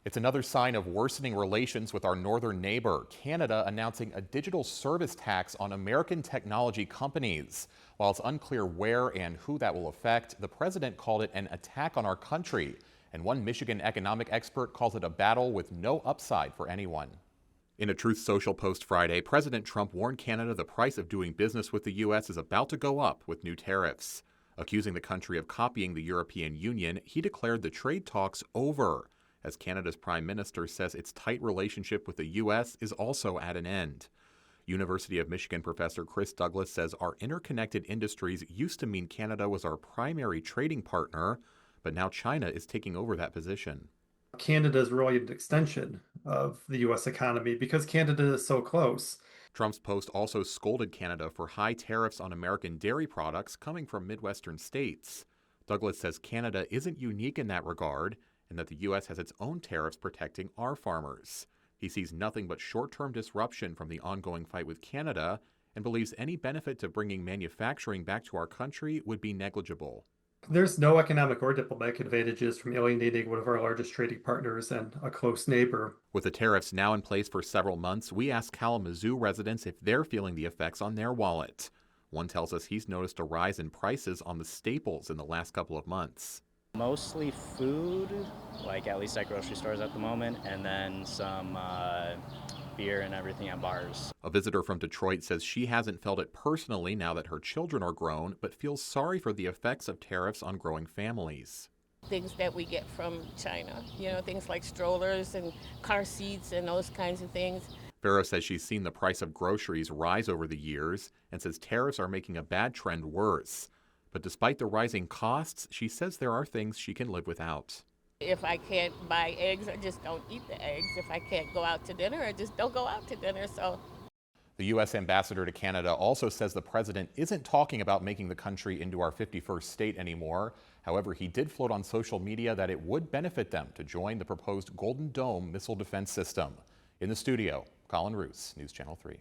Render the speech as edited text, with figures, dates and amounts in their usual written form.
It's another sign of worsening relations with our northern neighbor, Canada announcing a digital service tax on American technology companies. While it's unclear where and who that will affect, the president called it an attack on our country. And one Michigan economic expert calls it a battle with no upside for anyone. In a Truth Social post Friday, President Trump warned Canada the price of doing business with the U.S. is about to go up with new tariffs. Accusing the country of copying the European Union, he declared the trade talks over, as Canada's Prime Minister says its tight relationship with the U.S. is also at an end. University of Michigan professor Chris Douglas says our interconnected industries used to mean Canada was our primary trading partner, but now China is taking over that position. Canada is really an extension of the U.S. economy because Canada is so close. Trump's post also scolded Canada for high tariffs on American dairy products coming from Midwestern states. Douglas says Canada isn't unique in that regard and that the U.S. has its own tariffs protecting our farmers. He sees nothing but short-term disruption from the ongoing fight with Canada and believes any benefit to bringing manufacturing back to our country would be negligible. There's no economic or diplomatic advantages from alienating one of our largest trading partners and a close neighbor. With the tariffs now in place for several months, we asked Kalamazoo residents if they're feeling the effects on their wallet. One tells us he's noticed a rise in prices on the staples in the last couple of months. Mostly food, like at least at grocery stores at the moment, and then some beer and everything at bars. A visitor from Detroit says she hasn't felt it personally now that her children are grown, but feels sorry for the effects of tariffs on growing families. Things that we get from China, things like strollers and car seats and those kinds of things. Farrow says she's seen the price of groceries rise over the years and says tariffs are making a bad trend worse. But despite the rising costs, she says there are things she can live without. If I can't buy eggs, I just don't eat the eggs. If I can't go out to dinner, I just don't go out to dinner. So, the U.S. ambassador to Canada also says the president isn't talking about making the country into our 51st state anymore. However, he did float on social media that it would benefit them to join the proposed Golden Dome missile defense system. In the studio, Colin Roos, News Channel 3.